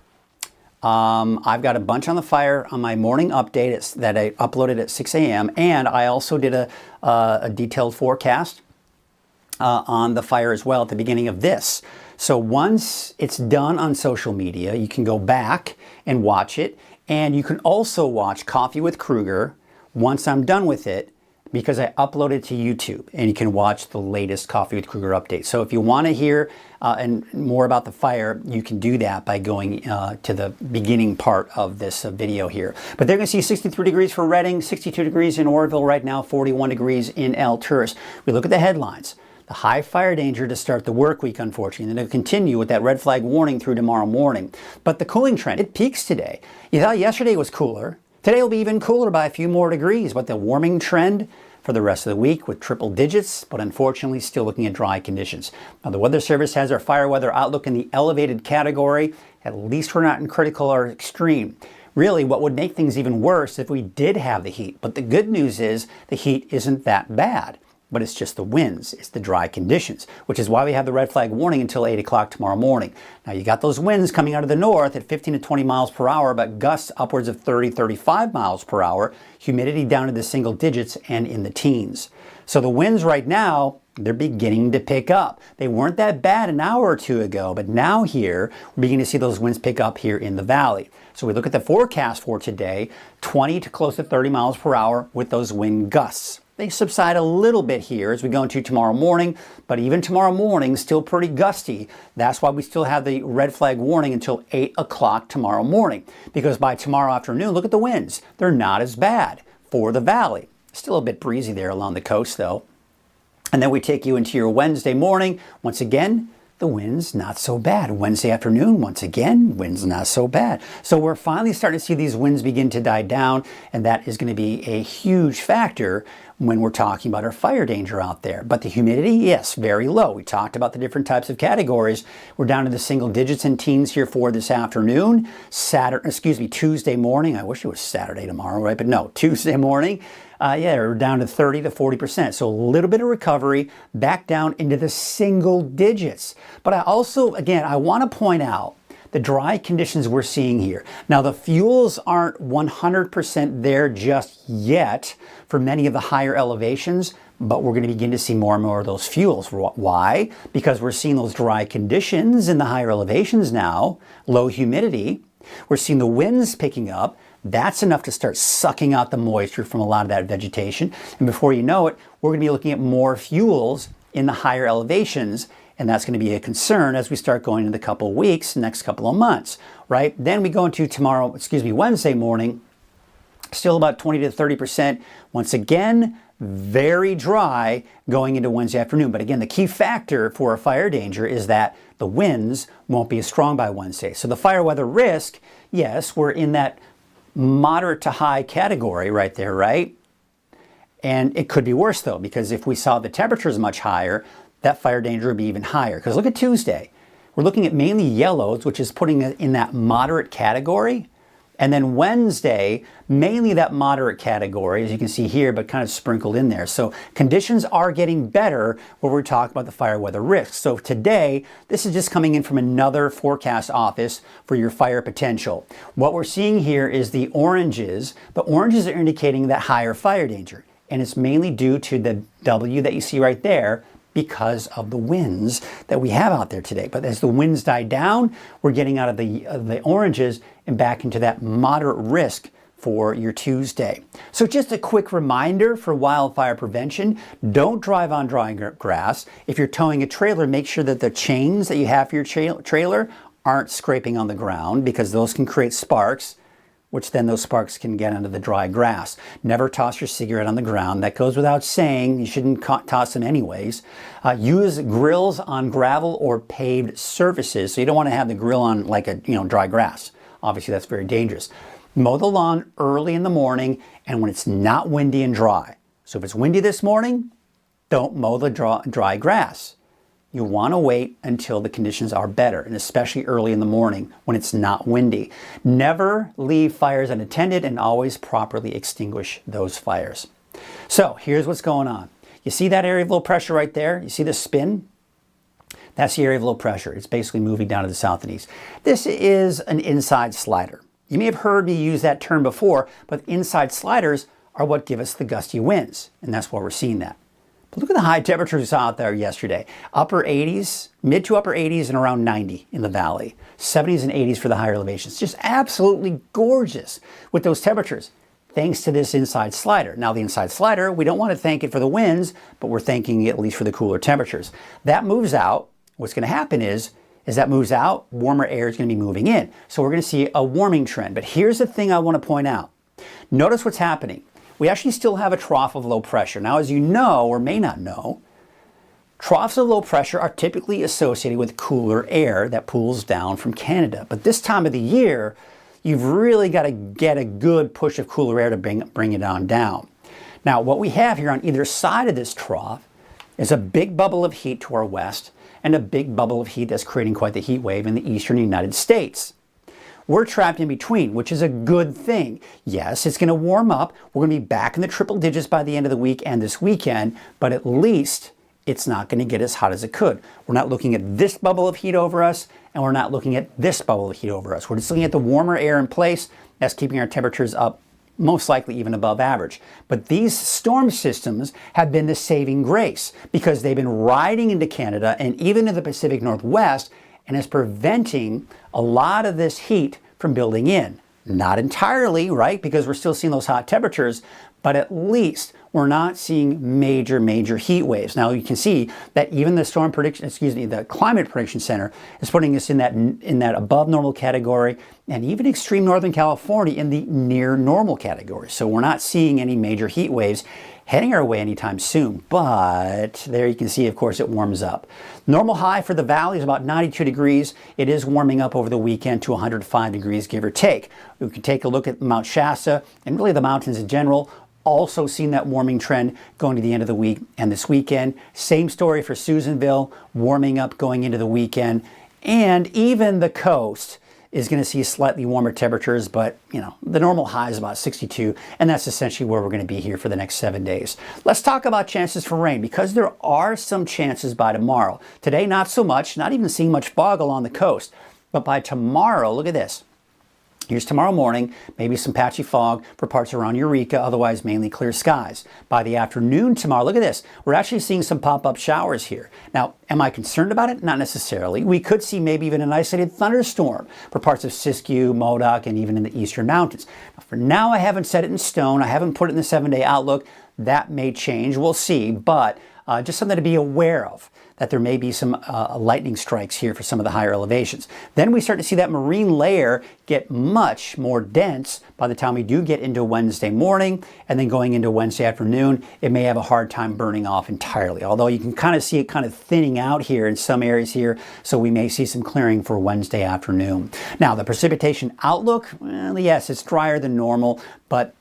I've got a bunch on the fire on my morning update that I uploaded at 6 a.m. And I also did a detailed forecast on the fire as well at the beginning of this. So once it's done on social media, you can go back and watch it. And you can also watch Coffee with Kruger once I'm done with it, because I uploaded to YouTube, and you can watch the latest Coffee with Kruger update. So if you want to hear and more about the fire, you can do that by going to the beginning part of this video here. But they're going to see 63 degrees for Redding, 62 degrees in Oroville right now, 41 degrees in El Tourist. We look at the headlines. The high fire danger to start the work week, unfortunately, and it'll continue with that red flag warning through tomorrow morning. But the cooling trend, it peaks today. You thought yesterday was cooler. Today will be even cooler by a few more degrees, but the warming trend for the rest of the week with triple digits, but unfortunately still looking at dry conditions. Now, the Weather Service has our fire weather outlook in the elevated category. At least we're not in critical or extreme. Really, what would make things even worse if we did have the heat. But the good news is the heat isn't that bad. but it's just the winds. It's the dry conditions, which is why we have the red flag warning until 8 o'clock tomorrow morning. Now, you got those winds coming out of the north at 15 to 20 miles per hour, but gusts upwards of 30, 35 miles per hour, humidity down to the single digits and in the teens. So the winds right now, they're beginning to pick up. They weren't that bad an hour or two ago, but now here, we're beginning to see those winds pick up here in the valley. So we look at the forecast for today, 20 to close to 30 miles per hour with those wind gusts. They subside a little bit here as we go into tomorrow morning, but even tomorrow morning, still pretty gusty. That's why we still have the red flag warning until 8 o'clock tomorrow morning, because by tomorrow afternoon, look at the winds. They're not as bad for the valley. Still a bit breezy there along the coast, though. And then we take you into your Wednesday morning. Once again, the winds not so bad. Wednesday afternoon, once again, winds not so bad. So we're finally starting to see these winds begin to die down, and that is going to be a huge factor when we're talking about our fire danger out there. But the humidity, yes, very low. We talked about the different types of categories. We're down to the single digits and teens here for this afternoon. Tuesday morning. I wish it was Saturday tomorrow, right? But no, Tuesday morning. We're down to 30 to 40%. So a little bit of recovery back down into the single digits. But I also, again, I want to point out the dry conditions we're seeing here. Now, the fuels aren't 100% there just yet for many of the higher elevations, but we're going to begin to see more and more of those fuels. Why? Because we're seeing those dry conditions in the higher elevations now, low humidity. We're seeing the winds picking up. That's enough to start sucking out the moisture from a lot of that vegetation. And before you know it, we're going to be looking at more fuels in the higher elevations. And that's going to be a concern as we start going into the couple of weeks, next couple of months, right? Then we go into Wednesday morning, still about 20 to 30%. Once again, very dry going into Wednesday afternoon. But again, the key factor for a fire danger is that the winds won't be as strong by Wednesday. So the fire weather risk, yes, we're in that moderate to high category right there, right? And it could be worse though, because if we saw the temperatures much higher, that fire danger would be even higher. Because look at Tuesday. We're looking at mainly yellows, which is putting it in that moderate category. And then Wednesday, mainly that moderate category, as you can see here, but kind of sprinkled in there. So conditions are getting better when we're talking about the fire weather risks. So today, this is just coming in from another forecast office for your fire potential. What we're seeing here is the oranges. The oranges are indicating that higher fire danger. And it's mainly due to the W that you see right there, because of the winds that we have out there today. But as the winds die down, we're getting out of the oranges and back into that moderate risk for your Tuesday. So just a quick reminder for wildfire prevention, don't drive on dry grass. If you're towing a trailer, make sure that the chains that you have for your trailer aren't scraping on the ground, because those can create sparks, which then those sparks can get onto the dry grass. Never toss your cigarette on the ground. That goes without saying. You shouldn't toss them anyways. Use grills on gravel or paved surfaces. So you don't want to have the grill on like a dry grass. Obviously, that's very dangerous. Mow the lawn early in the morning and when it's not windy and dry. So if it's windy this morning, don't mow the dry grass. You want to wait until the conditions are better, and especially early in the morning when it's not windy. Never leave fires unattended, and always properly extinguish those fires. So here's what's going on. You see that area of low pressure right there? You see the spin? That's the area of low pressure. It's basically moving down to the south and east. This is an inside slider. You may have heard me use that term before, but inside sliders are what give us the gusty winds, and that's why we're seeing that. But look at the high temperatures out there yesterday. Upper 80s, mid to upper 80s, and around 90 in the valley. 70s and 80s for the higher elevations. Just absolutely gorgeous with those temperatures, thanks to this inside slider. Now the inside slider, we don't want to thank it for the winds, but we're thanking it at least for the cooler temperatures. That moves out. What's going to happen is that moves out, warmer air is going to be moving in. So we're going to see a warming trend. But here's the thing I want to point out. Notice what's happening. We actually still have a trough of low pressure. Now, as you know, or may not know, troughs of low pressure are typically associated with cooler air that pulls down from Canada. But this time of the year, you've really got to get a good push of cooler air to bring it on down. Now, what we have here on either side of this trough is a big bubble of heat to our west and a big bubble of heat that's creating quite the heat wave in the eastern United States. We're trapped in between, which is a good thing. Yes, it's going to warm up. We're going to be back in the triple digits by the end of the week and this weekend, but at least it's not going to get as hot as it could. We're not looking at this bubble of heat over us, and we're not looking at this bubble of heat over us. We're just looking at the warmer air in place. That's keeping our temperatures up, most likely even above average. But these storm systems have been the saving grace because they've been riding into Canada and even in the Pacific Northwest, and is preventing a lot of this heat from building in. Not entirely, right? Because we're still seeing those hot temperatures, but at least we're not seeing major heat waves. Now you can see that even the the Climate Prediction Center is putting us in that above normal category, and even extreme Northern California in the near normal category. So we're not seeing any major heat waves heading our way anytime soon, but there you can see, of course, it warms up. Normal high for the valley is about 92 degrees. It is warming up over the weekend to 105 degrees, give or take. We can take a look at Mount Shasta and really the mountains in general. Also seen that warming trend going to the end of the week and this weekend. Same story for Susanville, warming up going into the weekend. And even the coast is going to see slightly warmer temperatures, but the normal high is about 62, and that's essentially where we're going to be here for the next 7 days. Let's talk about chances for rain, because there are some chances by tomorrow. Today, not so much, not even seeing much fog along the coast. But by tomorrow, look at this. Here's tomorrow morning, maybe some patchy fog for parts around Eureka, otherwise mainly clear skies. By the afternoon tomorrow, look at this. We're actually seeing some pop-up showers here. Now, am I concerned about it? Not necessarily. We could see maybe even an isolated thunderstorm for parts of Siskiyou, Modoc, and even in the eastern mountains. Now, for now, I haven't set it in stone. I haven't put it in the 7-day outlook. That may change. We'll see. But just something to be aware of, that there may be some lightning strikes here for some of the higher elevations. Then we start to see that marine layer get much more dense by the time we do get into Wednesday morning, and then going into Wednesday afternoon, it may have a hard time burning off entirely. Although you can kind of see it kind of thinning out here in some areas here, so we may see some clearing for Wednesday afternoon. Now, the precipitation outlook, well, yes, it's drier than normal, but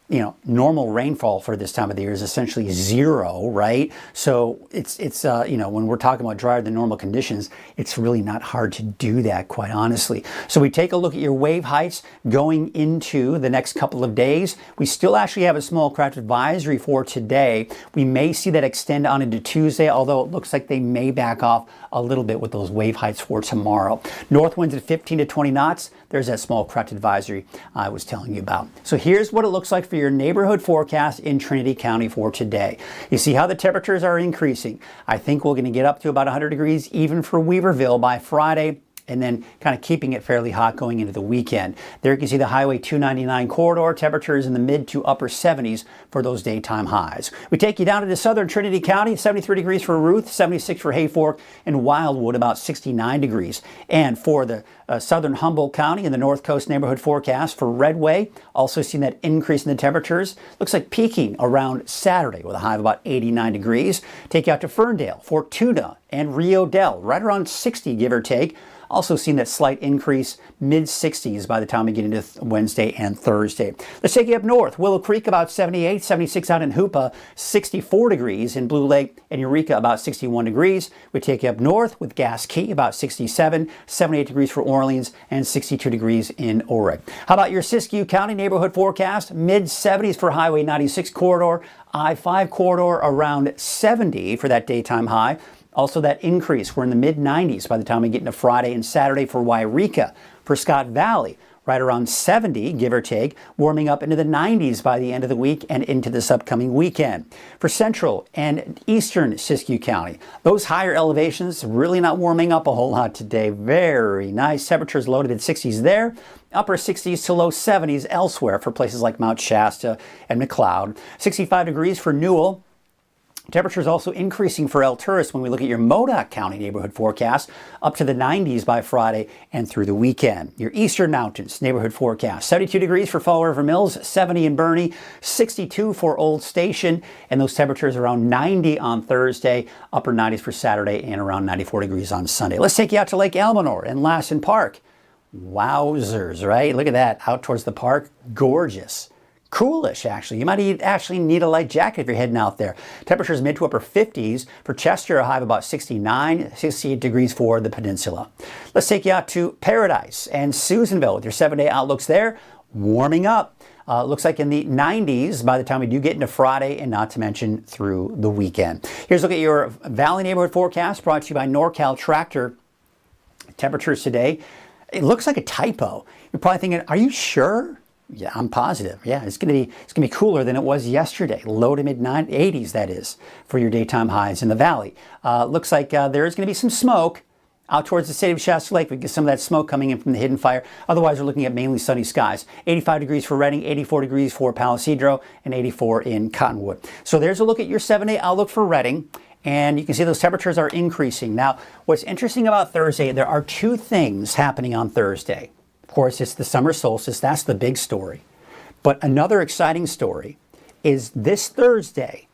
normal rainfall for this time of the year is essentially zero, right? So it's when we're talking about drier than normal conditions, it's really not hard to do that, quite honestly. So we take a look at your wave heights going into the next couple of days. We still actually have a small craft advisory for today. We may see that extend on into Tuesday, although it looks like they may back off a little bit with those wave heights for tomorrow. North winds at 15 to 20 knots. There's that small craft advisory I was telling you about. So here's what it looks like for your neighborhood forecast in Trinity County for today. You see how the temperatures are increasing. I think we're going to get up to about 100 degrees even for Weaverville by Friday, and then kind of keeping it fairly hot going into the weekend. There you can see the Highway 299 corridor, temperatures in the mid to upper 70s for those daytime highs. We take you down into southern Trinity County, 73 degrees for Ruth, 76 for Hayfork, and Wildwood about 69 degrees. And for the southern Humboldt County and the North Coast neighborhood forecast for Redway, also seeing that increase in the temperatures. Looks like peaking around Saturday with a high of about 89 degrees. Take you out to Ferndale, Fortuna, and Rio Dell, right around 60, give or take. Also seeing that slight increase, mid-60s by the time we get into Wednesday and Thursday. Let's take you up north. Willow Creek about 78, 76 out in Hoopa, 64 degrees in Blue Lake, and Eureka about 61 degrees. We take you up north with Gas Key about 67, 78 degrees for Orleans, and 62 degrees in Ouray. How about your Siskiyou County neighborhood forecast? Mid-70s for Highway 96 corridor, I-5 corridor around 70 for that daytime high. Also that increase, we're in the mid-90s by the time we get into Friday and Saturday for Wairika. For Scott Valley, right around 70, give or take, warming up into the 90s by the end of the week and into this upcoming weekend. For central and eastern Siskiyou County, those higher elevations really not warming up a whole lot today. Very nice. Temperatures loaded at 60s there. Upper 60s to low 70s elsewhere for places like Mount Shasta and McLeod. 65 degrees for Newell. Temperatures also increasing for El Tourist when we look at your Modoc County neighborhood forecast, up to the 90s by Friday and through the weekend. Your Eastern Mountains neighborhood forecast, 72 degrees for Fall River Mills, 70 in Bernie, 62 for Old Station, and those temperatures around 90 on Thursday, upper 90s for Saturday, and around 94 degrees on Sunday. Let's take you out to Lake Elminor and Lassen Park. Wowzers, right? Look at that, out towards the park. Gorgeous. coolish, actually. You might actually need a light jacket if you're heading out there. Temperatures mid to upper 50s. For Chester, a high of about 69, 68 degrees for the peninsula. Let's take you out to Paradise and Susanville with your 7-day outlooks there. Warming up. Looks like in the 90s by the time we do get into Friday, and not to mention through the weekend. Here's a look at your Valley neighborhood forecast brought to you by NorCal Tractor. Temperatures today, it looks like a typo. You're probably thinking, are you sure? Yeah, I'm positive. Yeah, it's gonna be cooler than it was yesterday. Low to mid 80s, that is, for your daytime highs in the valley. Looks like there is gonna be some smoke out towards the city of Shasta Lake. We get some of that smoke coming in from the hidden fire. Otherwise, we're looking at mainly sunny skies. 85 degrees for Redding, 84 degrees for Palo Cedro, and 84 in Cottonwood. So there's a look at your 7-day outlook for Redding. And you can see those temperatures are increasing. Now, what's interesting about Thursday, there are two things happening on Thursday. Of course, it's the summer solstice. That's the big story. But another exciting story is this Thursday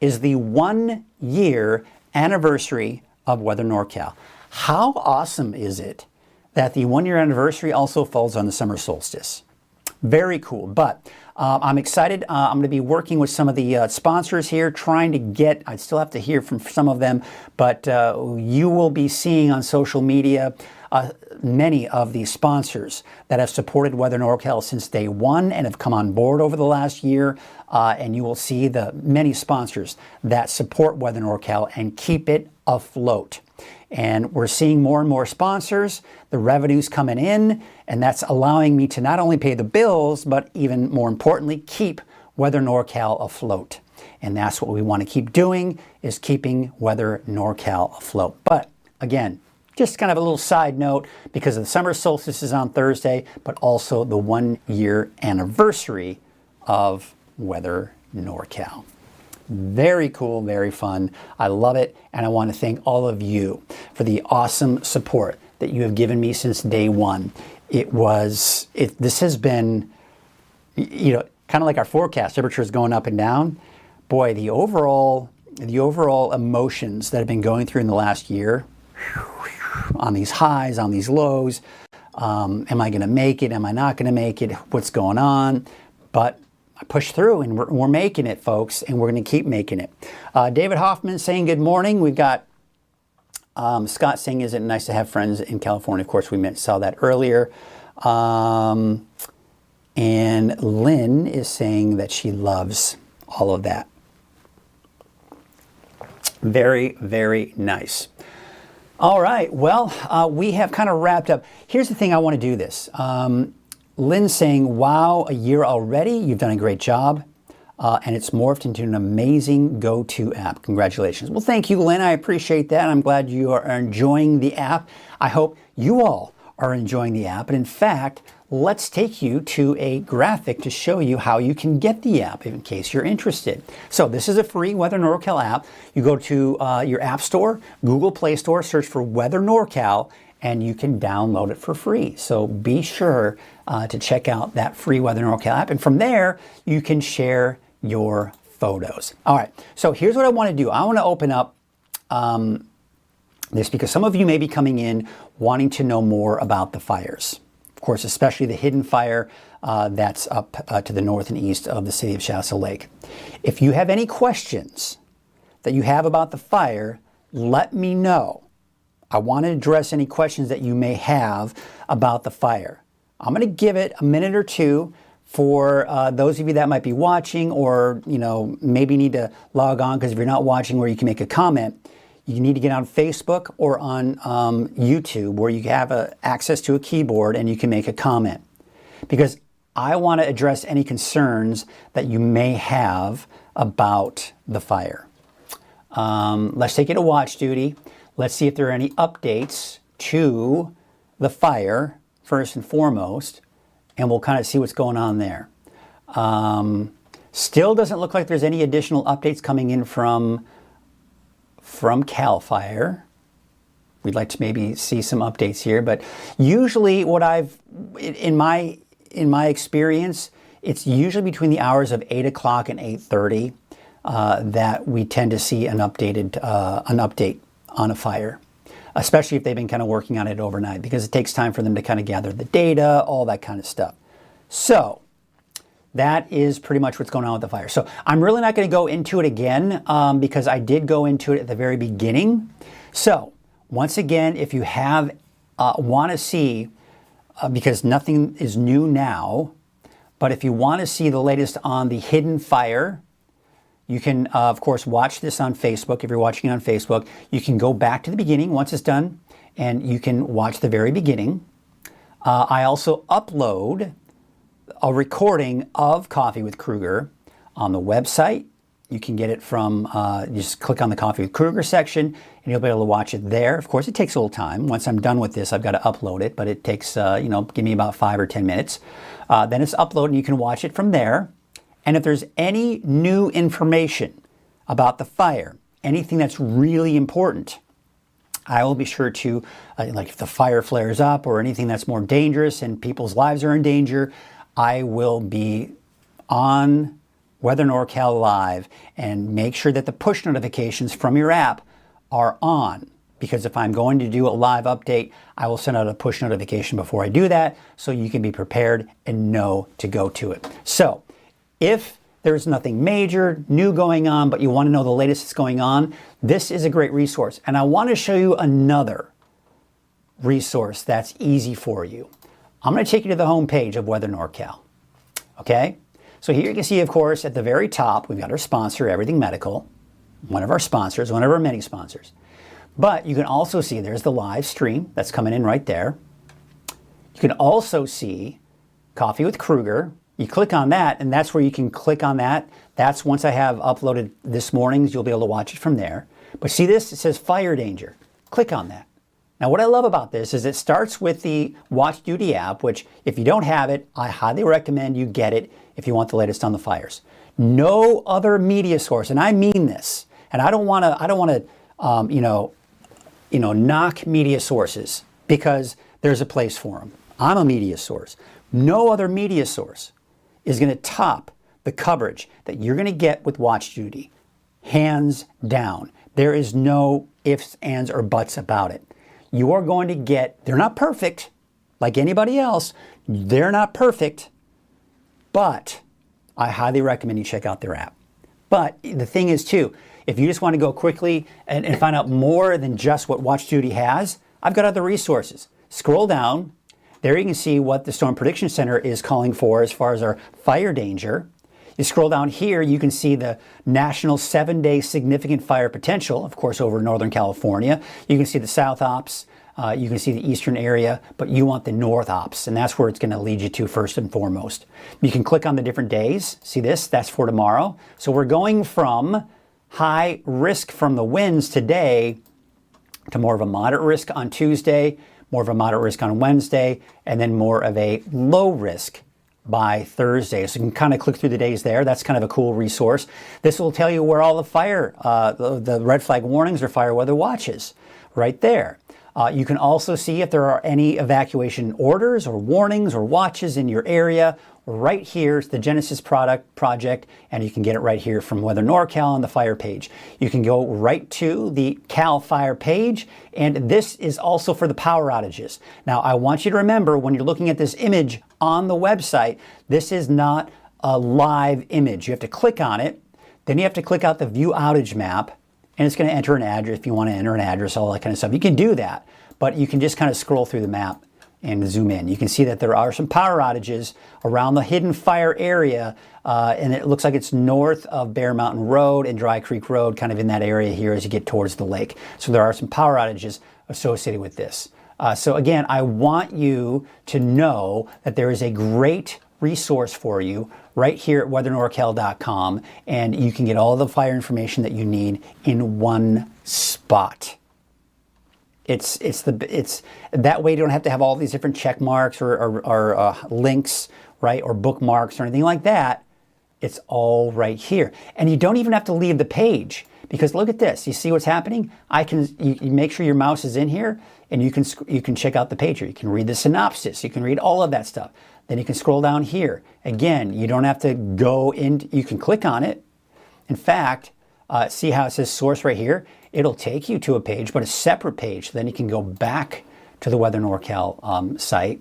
is the 1-year anniversary of Weather NorCal. How awesome is it that the 1-year anniversary also falls on the summer solstice? Very cool. But I'm excited. I'm going to be working with some of the sponsors here, trying to get, I still have to hear from some of them, but you will be seeing on social media many of the sponsors that have supported Weather NorCal since day one and have come on board over the last year. And you will see the many sponsors that support Weather NorCal and keep it afloat. And we're seeing more and more sponsors, the revenue's coming in, and that's allowing me to not only pay the bills, but even more importantly, keep Weather NorCal afloat. And that's what we want to keep doing, is keeping Weather NorCal afloat. But again, just kind of a little side note, because the summer solstice is on Thursday, but also the 1-year anniversary of Weather NorCal. Very cool, very fun. I love it, and I want to thank all of you for the awesome support that you have given me since day one. This has been, kind of like our forecast. Temperatures going up and down. Boy, the overall emotions that have been going through in the last year, on these highs, on these lows. Am I going to make it? Am I not going to make it? What's going on? But I pushed through, and we're making it, folks, and we're going to keep making it. David Hoffman saying good morning. We've got Scott saying, is it nice to have friends in California? Of course, we saw that earlier. And Lynn is saying that she loves all of that. Very, very nice. All right, well, we have kind of wrapped up. Here's the thing, I want to do this. Lynn saying, wow, a year already. You've done a great job. And it's morphed into an amazing go-to app. Congratulations. Well, thank you, Lynn. I appreciate that. I'm glad you are enjoying the app. I hope you all are enjoying the app. And in fact, let's take you to a graphic to show you how you can get the app in case you're interested. So this is a free Weather NorCal app. You go to your App Store, Google Play Store, search for Weather NorCal, and you can download it for free. So be sure to check out that free Weather NorCal app. And from there, you can share your photos. All right, so here's what I want to do. I want to open up this because some of you may be coming in wanting to know more about the fires. Of course, especially the hidden fire that's up to the north and east of the city of Shasta Lake. If you have any questions that you have about the fire, let me know. I want to address any questions that you may have about the fire. I'm going to give it a minute or two for those of you that might be watching, or maybe need to log on, because if you're not watching where you can make a comment, you need to get on Facebook or on YouTube, where you have access to a keyboard and you can make a comment. Because I want to address any concerns that you may have about the fire. Let's take it to watch duty. Let's see if there are any updates to the fire, first and foremost, and we'll kind of see what's going on there. Still doesn't look like there's any additional updates coming in from CAL FIRE. We'd like to maybe see some updates here, but usually what in my experience, it's usually between the hours of 8 o'clock and 8:30 that we tend to see an update on a fire, especially if they've been kind of working on it overnight, because it takes time for them to kind of gather the data, all that kind of stuff. So that is pretty much what's going on with the fire. So I'm really not going to go into it again because I did go into it at the very beginning. So once again, if you have want to see, because nothing is new now, but if you want to see the latest on the hidden fire, you can, of course, watch this on Facebook. If you're watching it on Facebook, you can go back to the beginning once it's done, and you can watch the very beginning. I also upload a recording of Coffee with Kruger on the website. You can get it from, you just click on the Coffee with Kruger section, and you'll be able to watch it there. Of course, it takes a little time. Once I'm done with this, I've got to upload it, but it takes, give me about 5 or 10 minutes. Then it's uploaded, and you can watch it from there. And if there's any new information about the fire, anything that's really important, I will be sure to, like if the fire flares up or anything that's more dangerous and people's lives are in danger, I will be on Weather NorCal Live and make sure that the push notifications from your app are on. Because if I'm going to do a live update, I will send out a push notification before I do that so you can be prepared and know to go to it. So if there's nothing major, new going on, but you want to know the latest that's going on, this is a great resource. And I want to show you another resource that's easy for you. I'm going to take you to the home page of Weather NorCal. Okay? So here you can see, of course, at the very top, we've got our sponsor, Everything Medical, one of our sponsors, one of our many sponsors. But you can also see there's the live stream that's coming in right there. You can also see Coffee with Kruger. You click on that, and that's where you can click on that. That's once I have uploaded this morning's, you'll be able to watch it from there. But see this? It says fire danger. Click on that. Now, what I love about this is it starts with the Watch Duty app, which if you don't have it, I highly recommend you get it if you want the latest on the fires. No other media source, and I mean this, and I don't want to, knock media sources because there's a place for them. I'm a media source. No other media source is going to top the coverage that you're going to get with Watch Duty. Hands down. There is no ifs, ands, or buts about it. You are going to get, they're not perfect like anybody else. They're not perfect, but I highly recommend you check out their app. But the thing is too, if you just want to go quickly and find out more than just what Watch Duty has, I've got other resources. Scroll down. There you can see what the Storm Prediction Center is calling for as far as our fire danger. You scroll down here, you can see the national 7-day significant fire potential, of course, over Northern California. You can see the South Ops, you can see the Eastern area, but you want the North Ops, and that's where it's going to lead you to first and foremost. You can click on the different days. See this? That's for tomorrow. So we're going from high risk from the winds today to more of a moderate risk on Tuesday, more of a moderate risk on Wednesday, and then more of a low risk by Thursday. So you can kind of click through the days there. That's kind of a cool resource. This will tell you where all the fire, the red flag warnings or fire weather watches right there. You can also see if there are any evacuation orders or warnings or watches in your area. Right here is the Genesis project, and you can get it right here from Weather NorCal on the fire page. You can go right to the Cal Fire page, and this is also for the power outages. Now, I want you to remember when you're looking at this image on the website, this is not a live image. You have to click on it, then you have to click out the View Outage Map, and it's going to enter an address if you want to enter an address, all that kind of stuff. You can do that, but you can just kind of scroll through the map and zoom in. You can see that there are some power outages around the hidden fire area, and it looks like it's north of Bear Mountain Road and Dry Creek Road, kind of in that area here as you get towards the lake. So there are some power outages associated with this. So again, I want you to know that there is a great resource for you right here at weathernorcal.com, and you can get all the fire information that you need in one spot. It's that way you don't have to have all these different check marks or links, right, or bookmarks or anything like that. It's all right here, and you don't even have to leave the page because look at this. You see what's happening? You make sure your mouse is in here, and you can check out the page here. You can read the synopsis. You can read all of that stuff. Then you can scroll down here. Again, you don't have to go in. You can click on it. In fact, see how it says source right here? It'll take you to a page, but a separate page. Then you can go back to the Weather NorCal site,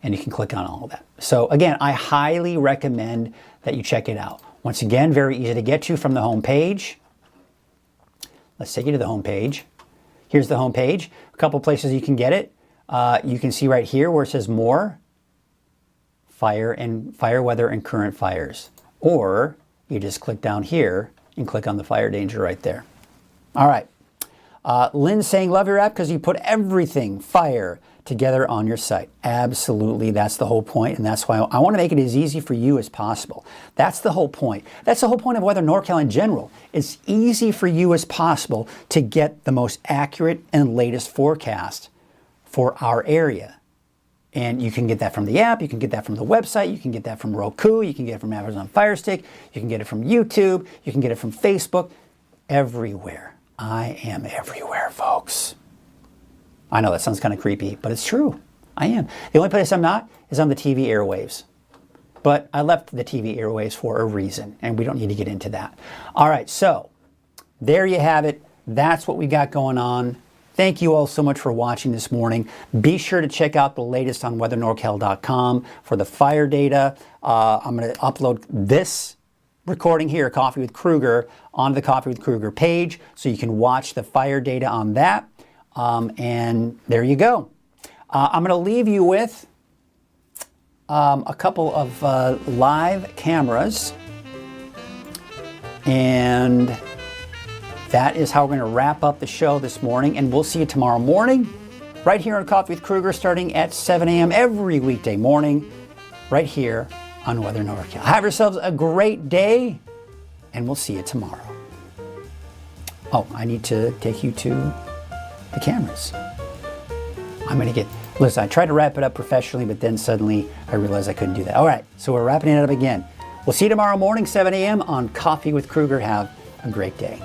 and you can click on all of that. So again, I highly recommend that you check it out. Once again, very easy to get to from the home page. Let's take you to the home page. Here's the home page. A couple places you can get it. You can see right here where it says more, fire, weather, and current fires. Or you just click down here and click on the fire danger right there. All right. Lynn's saying, love your app because you put everything fire together on your site. Absolutely. That's the whole point, and that's why I want to make it as easy for you as possible. That's the whole point. That's the whole point of Weather NorCal in general. It's easy for you as possible to get the most accurate and latest forecast for our area. And you can get that from the app, you can get that from the website, you can get that from Roku, you can get it from Amazon Fire Stick, you can get it from YouTube, you can get it from Facebook, everywhere. I am everywhere, folks. I know that sounds kind of creepy, but it's true. I am. The only place I'm not is on the TV airwaves. But I left the TV airwaves for a reason, and we don't need to get into that. All right, so there you have it. That's what we got going on. Thank you all so much for watching this morning. Be sure to check out the latest on weathernorcal.com for the fire data. I'm going to upload this recording here, Coffee with Kruger, on the Coffee with Kruger page, so you can watch the fire data on that. And there you go. I'm going to leave you with a couple of live cameras. And that is how we're going to wrap up the show this morning. And we'll see you tomorrow morning right here on Coffee with Kruger starting at 7 a.m. every weekday morning right here on Weather NorCal. Have yourselves a great day, and we'll see you tomorrow. Oh, I need to take you to the cameras. Listen, I tried to wrap it up professionally, but then suddenly I realized I couldn't do that. All right, so we're wrapping it up again. We'll see you tomorrow morning, 7 a.m. on Coffee with Kruger. Have a great day.